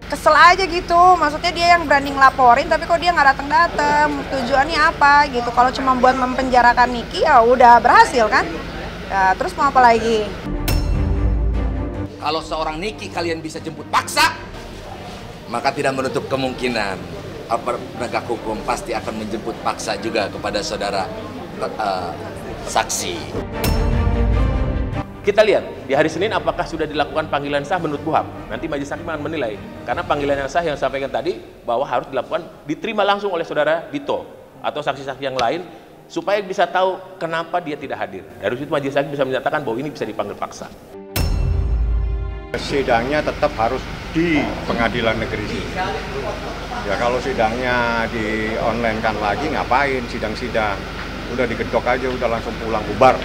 kesel aja gitu. Maksudnya dia yang berani ngelaporin tapi kok dia nggak datang-datang. Tujuannya apa gitu? Kalau cuma buat mempenjarakan Niki ya udah berhasil kan? Ya, terus mau apa lagi? Kalau seorang Niki kalian bisa jemput paksa, maka tidak menutup kemungkinan aparat penegak hukum pasti akan menjemput paksa juga kepada saudara saksi. Kita lihat di hari Senin apakah sudah dilakukan panggilan sah menurut KUHAP. Nanti majelis hakim akan menilai. Karena panggilan yang sah yang saya sampaikan tadi bahwa harus dilakukan diterima langsung oleh saudara Dito atau saksi-saksi yang lain supaya bisa tahu kenapa dia tidak hadir. Dari situ majelis hakim bisa menyatakan bahwa ini bisa dipanggil paksa. Sidangnya tetap harus di pengadilan negeri sini. Ya kalau sidangnya di online kan lagi ngapain sidang-sidang? Udah digedok aja, udah langsung pulang bubar.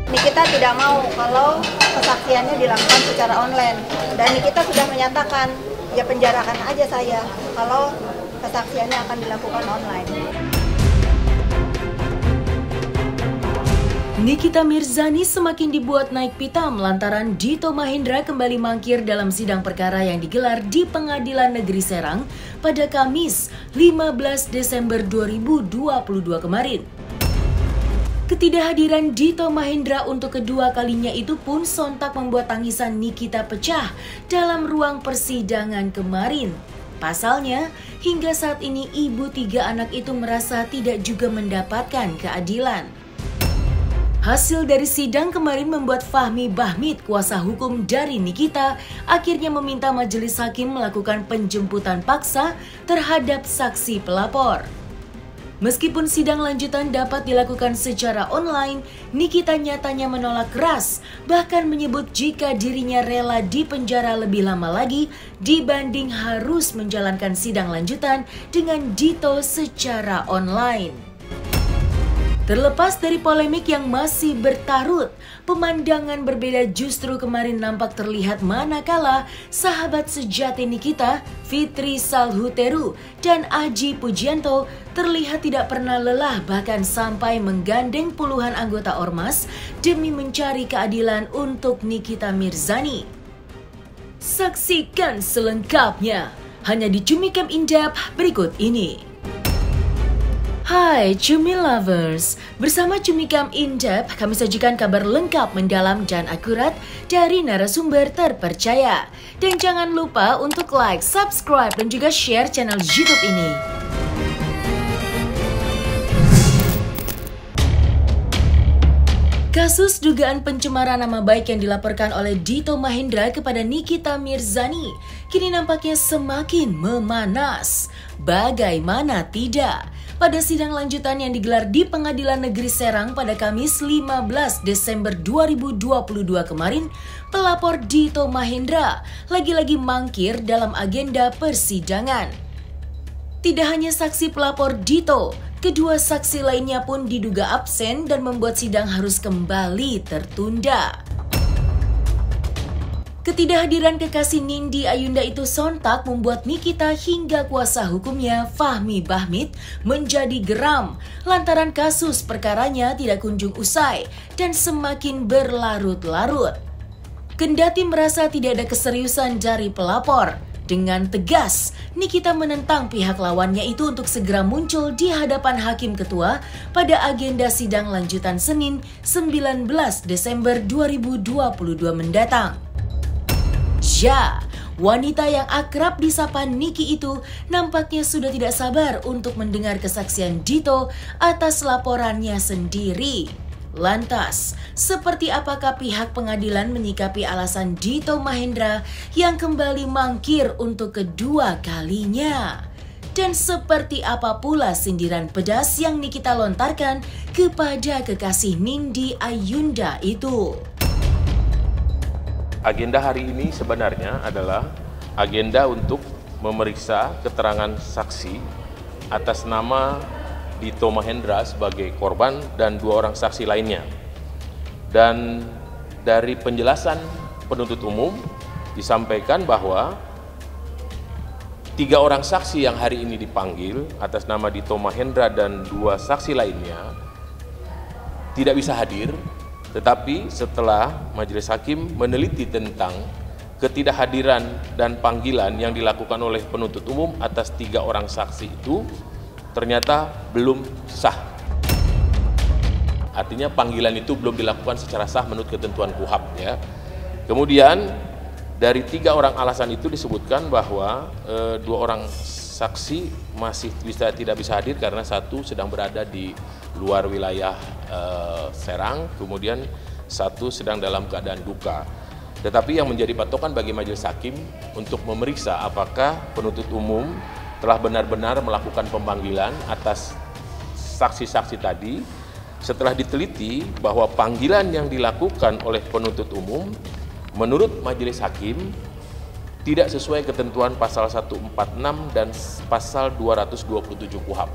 Nikita tidak mau kalau kesaksiannya dilakukan secara online. Dan Nikita sudah menyatakan, ya penjarakan aja saya kalau kesaksiannya akan dilakukan online. Nikita Mirzani semakin dibuat naik pitam lantaran Dito Mahendra kembali mangkir dalam sidang perkara yang digelar di Pengadilan Negeri Serang pada Kamis 15 Desember 2022 kemarin. Ketidakhadiran Dito Mahendra untuk kedua kalinya itu pun sontak membuat tangisan Nikita pecah dalam ruang persidangan kemarin. Pasalnya, hingga saat ini ibu 3 anak itu merasa tidak juga mendapatkan keadilan. Hasil dari sidang kemarin membuat Fahmi Bahmid, kuasa hukum dari Nikita, akhirnya meminta majelis hakim melakukan penjemputan paksa terhadap saksi pelapor. Meskipun sidang lanjutan dapat dilakukan secara online, Nikita nyatanya menolak keras, bahkan menyebut jika dirinya rela dipenjara lebih lama lagi dibanding harus menjalankan sidang lanjutan dengan Dito secara online. Terlepas dari polemik yang masih bertarut, pemandangan berbeda justru kemarin nampak terlihat manakala sahabat sejati Nikita, Fitri Salhuteru, dan Aji Pujianto terlihat tidak pernah lelah bahkan sampai menggandeng puluhan anggota ormas demi mencari keadilan untuk Nikita Mirzani. Saksikan selengkapnya hanya di Cumi Camp In-Depth berikut ini. Hai Cumi Lovers, bersama Cumi Camp In-Depth kami sajikan kabar lengkap, mendalam, dan akurat dari narasumber terpercaya. Dan jangan lupa untuk like, subscribe, dan juga share channel YouTube ini. Kasus dugaan pencemaran nama baik yang dilaporkan oleh Dito Mahendra kepada Nikita Mirzani kini nampaknya semakin memanas. Bagaimana tidak? Pada sidang lanjutan yang digelar di Pengadilan Negeri Serang pada Kamis 15 Desember 2022 kemarin, pelapor Dito Mahendra lagi-lagi mangkir dalam agenda persidangan. Tidak hanya saksi pelapor Dito, kedua saksi lainnya pun diduga absen dan membuat sidang harus kembali tertunda. Ketidakhadiran kekasih Nindi Ayunda itu sontak membuat Nikita hingga kuasa hukumnya Fahmi Bahmid menjadi geram lantaran kasus perkaranya tidak kunjung usai dan semakin berlarut-larut. Kendati merasa tidak ada keseriusan dari pelapor, dengan tegas Nikita menentang pihak lawannya itu untuk segera muncul di hadapan hakim ketua pada agenda sidang lanjutan Senin 19 Desember 2022 mendatang. Ya, wanita yang akrab disapa Niki itu nampaknya sudah tidak sabar untuk mendengar kesaksian Dito atas laporannya sendiri. Lantas, seperti apakah pihak pengadilan menyikapi alasan Dito Mahendra yang kembali mangkir untuk kedua kalinya? Dan seperti apa pula sindiran pedas yang Nikita lontarkan kepada kekasih Nindi Ayunda itu? Agenda hari ini sebenarnya adalah agenda untuk memeriksa keterangan saksi atas nama Dito Mahendra sebagai korban dan 2 orang saksi lainnya. Dan dari penjelasan penuntut umum disampaikan bahwa 3 orang saksi yang hari ini dipanggil atas nama Dito Mahendra dan 2 saksi lainnya tidak bisa hadir. Tetapi setelah majelis hakim meneliti tentang ketidakhadiran dan panggilan yang dilakukan oleh penuntut umum atas 3 orang saksi itu ternyata belum sah. Artinya panggilan itu belum dilakukan secara sah menurut ketentuan KUHAP ya. Kemudian dari 3 orang alasan itu disebutkan bahwa 2 orang saksi masih tidak bisa hadir karena 1 sedang berada di luar wilayah Serang, kemudian 1 sedang dalam keadaan duka. Tetapi yang menjadi patokan bagi majelis hakim untuk memeriksa apakah penuntut umum telah benar-benar melakukan pemanggilan atas saksi-saksi tadi setelah diteliti bahwa panggilan yang dilakukan oleh penuntut umum menurut majelis hakim tidak sesuai ketentuan pasal 146 dan pasal 227 KUHAP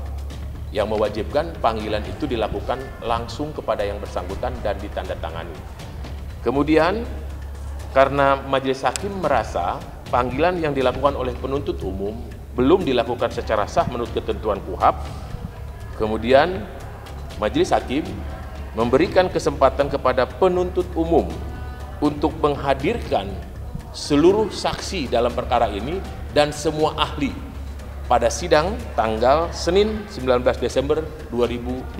yang mewajibkan panggilan itu dilakukan langsung kepada yang bersangkutan dan ditandatangani. Kemudian karena majelis hakim merasa panggilan yang dilakukan oleh penuntut umum belum dilakukan secara sah menurut ketentuan KUHAP, kemudian majelis hakim memberikan kesempatan kepada penuntut umum untuk menghadirkan seluruh saksi dalam perkara ini dan semua ahli pada sidang tanggal Senin 19 Desember 2022.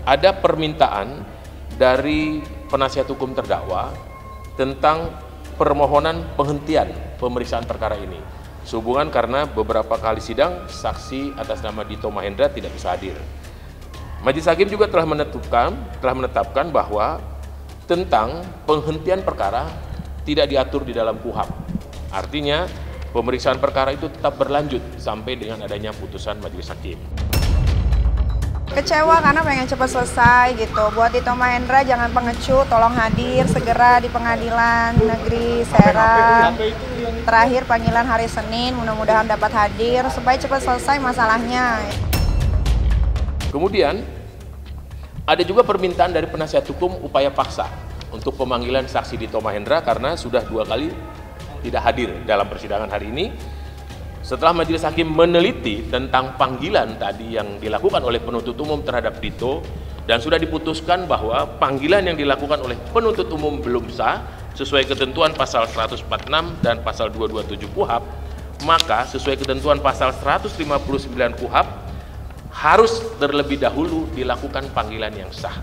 Ada permintaan dari penasihat hukum terdakwa tentang permohonan penghentian pemeriksaan perkara ini sehubungan karena beberapa kali sidang saksi atas nama Dito Mahendra tidak bisa hadir. Majelis hakim juga telah menetapkan bahwa tentang penghentian perkara tidak diatur di dalam KUHAP. Artinya pemeriksaan perkara itu tetap berlanjut sampai dengan adanya putusan majelis hakim. Kecewa karena pengen cepat selesai gitu. Buat Dito Mahendra jangan pengecut, tolong hadir segera di Pengadilan Negeri Serang. Terakhir panggilan hari Senin, mudah-mudahan dapat hadir supaya cepat selesai masalahnya. Kemudian ada juga permintaan dari penasihat hukum upaya paksa untuk pemanggilan saksi Dito Mahendra karena sudah 2 kali tidak hadir dalam persidangan hari ini. Setelah majelis hakim meneliti tentang panggilan tadi yang dilakukan oleh penuntut umum terhadap Dito dan sudah diputuskan bahwa panggilan yang dilakukan oleh penuntut umum belum sah sesuai ketentuan pasal 146 dan pasal 227 KUHAP, maka sesuai ketentuan pasal 159 KUHAP harus terlebih dahulu dilakukan panggilan yang sah.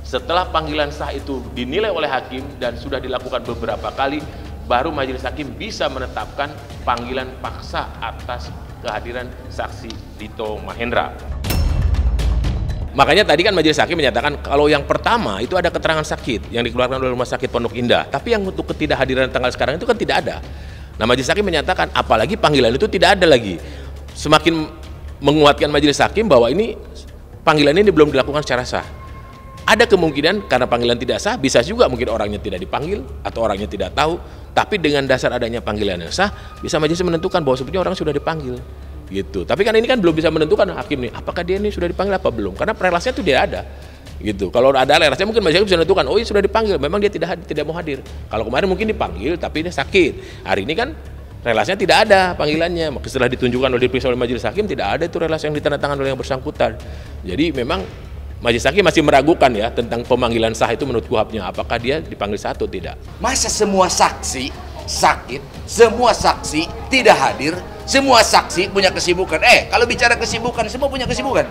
Setelah panggilan sah itu dinilai oleh hakim dan sudah dilakukan beberapa kali, baru majelis hakim bisa menetapkan panggilan paksa atas kehadiran saksi Dito Mahendra. Makanya tadi kan majelis hakim menyatakan kalau yang pertama itu ada keterangan sakit yang dikeluarkan oleh Rumah Sakit Pondok Indah, tapi yang untuk ketidakhadiran tanggal sekarang itu kan tidak ada. Nah, majelis hakim menyatakan apalagi panggilan itu tidak ada lagi. Semakin menguatkan majelis hakim bahwa ini panggilan ini belum dilakukan secara sah. Ada kemungkinan karena panggilan tidak sah, bisa juga mungkin orangnya tidak dipanggil atau orangnya tidak tahu, tapi dengan dasar adanya panggilan yang sah, bisa majelis menentukan bahwa sebenarnya orang sudah dipanggil. Gitu. Tapi kan ini kan belum bisa menentukan hakim nih, apakah dia ini sudah dipanggil apa belum? Karena relasinya itu tidak ada. Gitu. Kalau ada relasinya mungkin majelis hakim bisa menentukan, oh ini sudah dipanggil, memang dia tidak mau hadir. Kalau kemarin mungkin dipanggil tapi dia sakit. Hari ini kan relasinya tidak ada panggilannya. Maka setelah ditunjukkan oleh diperiksa oleh majelis hakim tidak ada itu relasi yang ditandatangani oleh yang bersangkutan. Jadi memang majelis hakim masih meragukan ya tentang pemanggilan sah itu menurut KUHAP-nya, apakah dia dipanggil sah atau tidak. Masa semua saksi sakit, semua saksi tidak hadir, semua saksi punya kesibukan. Kalau bicara kesibukan, semua punya kesibukan.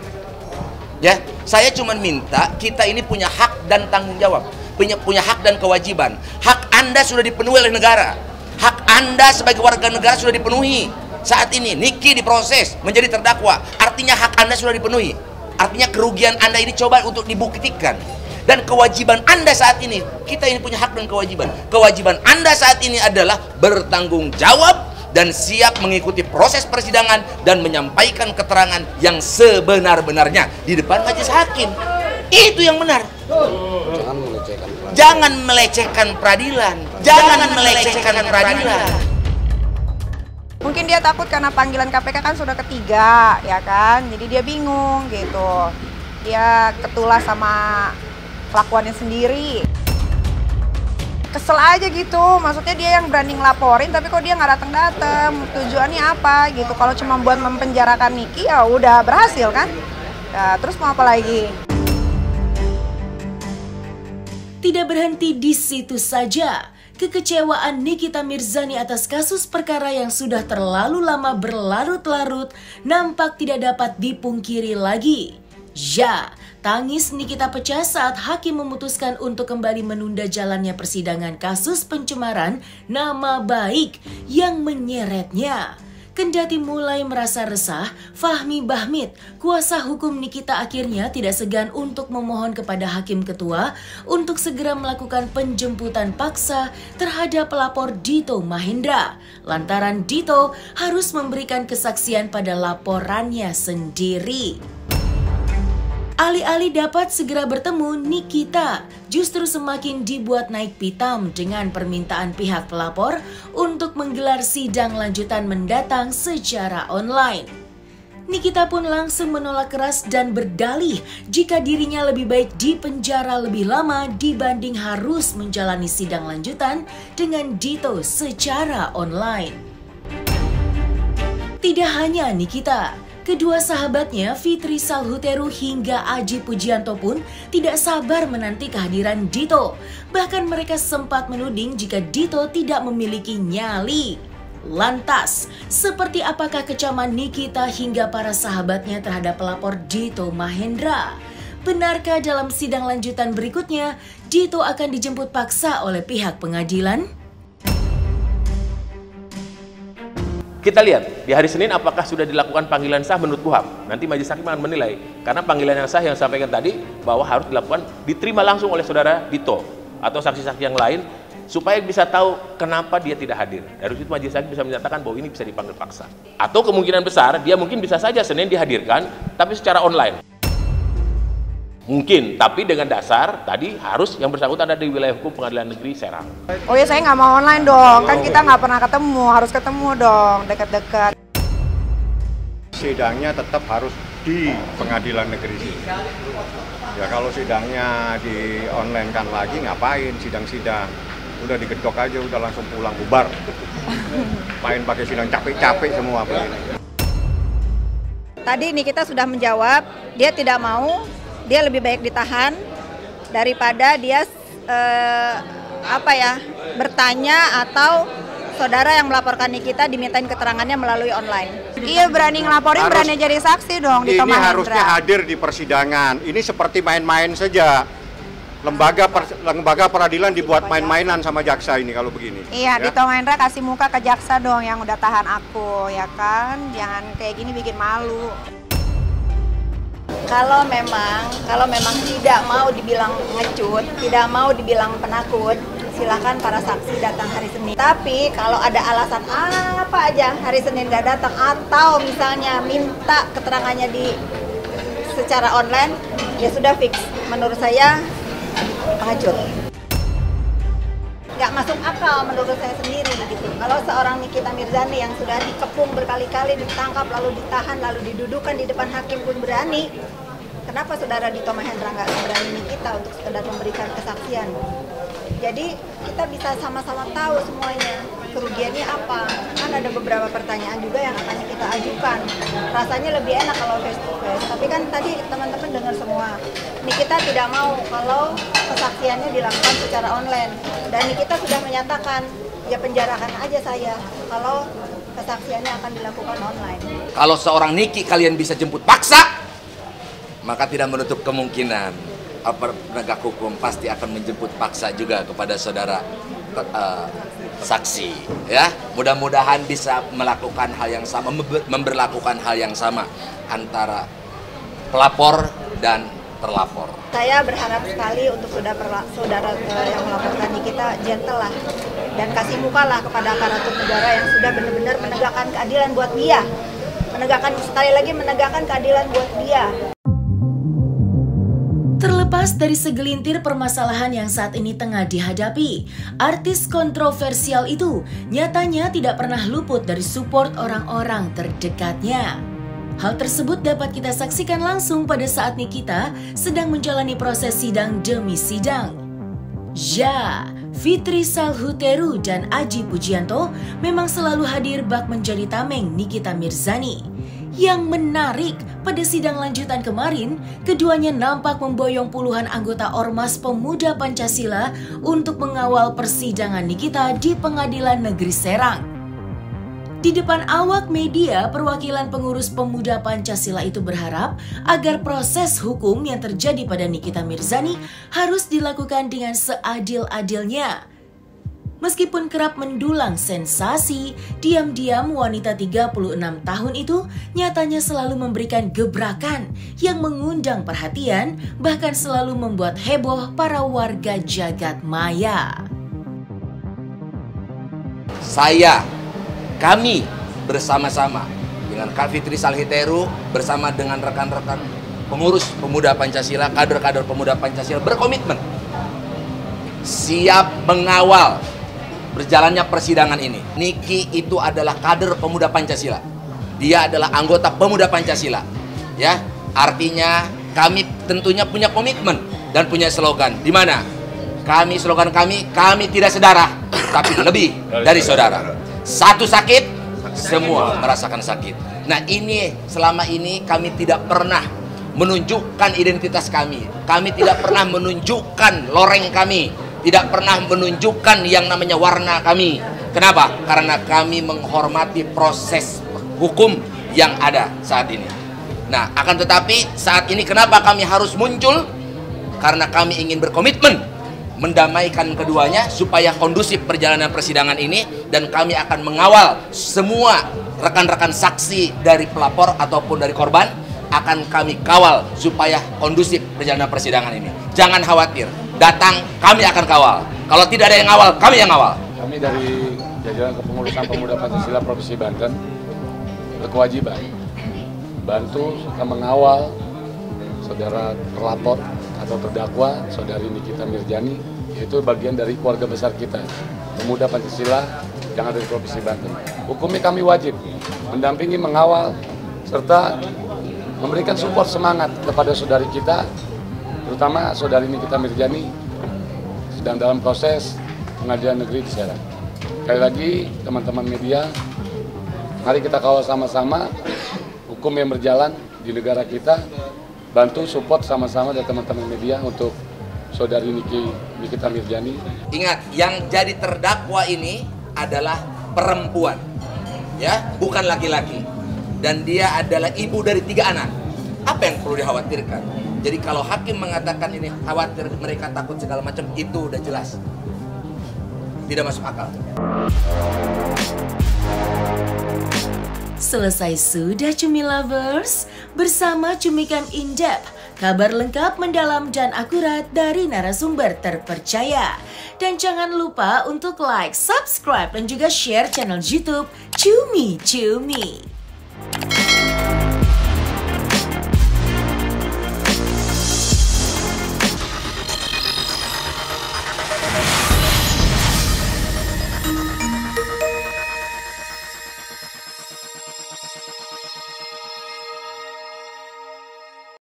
Ya, saya cuma minta kita ini punya hak dan tanggung jawab, punya hak dan kewajiban. Hak Anda sudah dipenuhi oleh negara. Hak Anda sebagai warga negara sudah dipenuhi. Saat ini Niki diproses menjadi terdakwa, artinya hak Anda sudah dipenuhi. Artinya kerugian Anda ini coba untuk dibuktikan. Dan kewajiban Anda saat ini, kita ini punya hak dan kewajiban. Kewajiban Anda saat ini adalah bertanggung jawab dan siap mengikuti proses persidangan dan menyampaikan keterangan yang sebenar-benarnya di depan majelis hakim. Itu yang benar. Jangan melecehkan peradilan. Jangan melecehkan peradilan. Mungkin dia takut karena panggilan KPK kan sudah ketiga, ya kan? Jadi dia bingung gitu. Dia ketulah sama kelakuannya sendiri. Kesel aja gitu, maksudnya dia yang berani ngelaporin tapi kok dia nggak datang-datang. Tujuannya apa gitu? Kalau cuma buat mempenjarakan Niki ya udah berhasil kan? Ya, terus mau apa lagi? Tidak berhenti di situ saja. Kekecewaan Nikita Mirzani atas kasus perkara yang sudah terlalu lama berlarut-larut nampak tidak dapat dipungkiri lagi. Ya, tangis Nikita pecah saat hakim memutuskan untuk kembali menunda jalannya persidangan kasus pencemaran nama baik yang menyeretnya. Kendati mulai merasa resah, Fahmi Bahmid, kuasa hukum Nikita akhirnya tidak segan untuk memohon kepada Hakim Ketua untuk segera melakukan penjemputan paksa terhadap pelapor Dito Mahendra. Lantaran Dito harus memberikan kesaksian pada laporannya sendiri. Alih-alih dapat segera bertemu, Nikita justru semakin dibuat naik pitam dengan permintaan pihak pelapor untuk menggelar sidang lanjutan mendatang secara online. Nikita pun langsung menolak keras dan berdalih jika dirinya lebih baik dipenjara lebih lama dibanding harus menjalani sidang lanjutan dengan Dito secara online. Tidak hanya Nikita, kedua sahabatnya Fitri Salhuteru hingga Aji Pujianto pun tidak sabar menanti kehadiran Dito. Bahkan mereka sempat menuding jika Dito tidak memiliki nyali. Lantas, seperti apakah kecaman Nikita hingga para sahabatnya terhadap pelapor Dito Mahendra? Benarkah dalam sidang lanjutan berikutnya Dito akan dijemput paksa oleh pihak pengadilan? Kita lihat di hari Senin apakah sudah dilakukan panggilan sah menurut KUHAP. Nanti majelis hakim akan menilai. Karena panggilan yang sah yang sampaikan tadi bahwa harus dilakukan diterima langsung oleh saudara Dito atau saksi-saksi yang lain supaya bisa tahu kenapa dia tidak hadir. Dari situ majelis hakim bisa menyatakan bahwa ini bisa dipanggil paksa. Atau kemungkinan besar dia mungkin bisa saja Senin dihadirkan tapi secara online. Mungkin, tapi dengan dasar tadi harus yang bersangkutan ada di wilayah hukum Pengadilan Negeri Serang. Oh ya, saya nggak mau online dong, kan kita nggak pernah ketemu, harus ketemu dong, dekat-dekat. Sidangnya tetap harus di Pengadilan Negeri sini. Ya kalau sidangnya di online kan lagi ngapain sidang-sidang? Udah digedok aja, udah langsung pulang bubar. Main pakai sidang capek-capek semua begini. Tadi Nikita sudah menjawab, dia tidak mau. Dia lebih baik ditahan daripada dia bertanya atau saudara yang melaporkan Nikita dimintain keterangannya melalui online. Iya, berani ngelaporin, berani jadi saksi dong di Ini Mahendra. harusnya hadir di persidangan. Ini seperti main-main saja. Lembaga peradilan dibuat main-mainan sama jaksa ini kalau begini. Iya, ya? Dito Mahendra kasih muka ke jaksa dong yang udah tahan aku, ya kan? Jangan kayak gini bikin malu. Kalau memang tidak mau dibilang ngecut, tidak mau dibilang penakut, silakan para saksi datang hari Senin. Tapi kalau ada alasan apa aja hari Senin nggak datang atau misalnya minta keterangannya secara online, ya sudah fix. Menurut saya pengecut. Nggak masuk akal menurut saya sendiri gitu. Kalau seorang Nikita Mirzani yang sudah dikepung berkali-kali, ditangkap, lalu ditahan, lalu didudukan di depan hakim pun berani, kenapa saudara Dito Mahendra nggak berani Nikita untuk sekedar memberikan kesaksian? Jadi kita bisa sama-sama tahu semuanya kerugiannya apa. Kan ada beberapa pertanyaan juga yang akan kita ajukan. Rasanya lebih enak kalau face to face. Tapi kan tadi teman-teman dengar semua. Nikita tidak mau kalau kesaksiannya dilakukan secara online. Dan Nikita sudah menyatakan, ya penjarakan aja saya kalau kesaksiannya akan dilakukan online. Kalau seorang Niki kalian bisa jemput paksa, maka tidak menutup kemungkinan penegak hukum pasti akan menjemput paksa juga kepada saudara saksi, ya. Mudah-mudahan bisa melakukan hal yang sama, memberlakukan hal yang sama antara pelapor dan terlapor. Saya berharap sekali untuk saudara yang melaporkan Nikita gentle lah dan kasih muka lah kepada aparatur negara yang sudah benar-benar menegakkan keadilan buat dia, menegakkan keadilan buat dia. Terlepas dari segelintir permasalahan yang saat ini tengah dihadapi, artis kontroversial itu nyatanya tidak pernah luput dari support orang-orang terdekatnya. Hal tersebut dapat kita saksikan langsung pada saat Nikita sedang menjalani proses sidang demi sidang. Ya, Fitri Salhuteru dan Aji Pujianto memang selalu hadir bak menjadi tameng Nikita Mirzani. Yang menarik, pada sidang lanjutan kemarin, keduanya nampak memboyong puluhan anggota Ormas Pemuda Pancasila untuk mengawal persidangan Nikita di Pengadilan Negeri Serang. Di depan awak media, perwakilan pengurus Pemuda Pancasila itu berharap agar proses hukum yang terjadi pada Nikita Mirzani harus dilakukan dengan seadil-adilnya. Meskipun kerap mendulang sensasi, diam-diam wanita 36 tahun itu nyatanya selalu memberikan gebrakan yang mengundang perhatian, bahkan selalu membuat heboh para warga jagat maya. Kami bersama-sama dengan Kak Fitri Salhiteru bersama dengan rekan-rekan pengurus Pemuda Pancasila, kader-kader Pemuda Pancasila berkomitmen siap mengawal berjalannya persidangan ini. Niki itu adalah kader Pemuda Pancasila. Dia adalah anggota Pemuda Pancasila. Ya, artinya kami tentunya punya komitmen dan punya slogan. Di mana? Slogan kami tidak sedarah, tapi lebih dari saudara. Satu sakit, semua merasakan sakit. Nah, ini selama ini kami tidak pernah menunjukkan identitas kami. Kami tidak pernah menunjukkan loreng kami. Tidak pernah menunjukkan yang namanya warna kami. Kenapa? Karena kami menghormati proses hukum yang ada saat ini. Nah, akan tetapi saat ini kenapa kami harus muncul? Karena kami ingin berkomitmen mendamaikan keduanya supaya kondusif perjalanan persidangan ini, dan kami akan mengawal semua rekan-rekan saksi dari pelapor ataupun dari korban akan kami kawal supaya kondusif perjalanan persidangan ini. Jangan khawatir. Datang, kami akan kawal. Kalau tidak ada yang ngawal, kami yang ngawal. Kami dari jajaran kepengurusan Pemuda Pancasila Provinsi Banten berkewajiban bantu serta mengawal saudara terlapor atau terdakwa, saudari Nikita Mirzani, yaitu bagian dari keluarga besar kita, Pemuda Pancasila yang ada di Provinsi Banten. Hukumnya kami wajib mendampingi, mengawal, serta memberikan support semangat kepada saudari kita, terutama saudari Nikita Mirzani sedang dalam proses pengadilan negeri di Serang. Sekali lagi teman-teman media, mari kita kawal sama-sama hukum yang berjalan di negara kita, bantu support sama-sama dari teman-teman media untuk saudari Nikita Mirzani. Ingat, yang jadi terdakwa ini adalah perempuan, ya, bukan laki-laki, dan dia adalah ibu dari 3 anak. Apa yang perlu dikhawatirkan? Jadi kalau hakim mengatakan ini khawatir, mereka takut segala macam, itu udah jelas tidak masuk akal. Selesai sudah Cumi Lovers? Bersama Cumikan In-Depth, kabar lengkap, mendalam, dan akurat dari narasumber terpercaya. Dan jangan lupa untuk like, subscribe, dan juga share channel YouTube Cumi Cumi.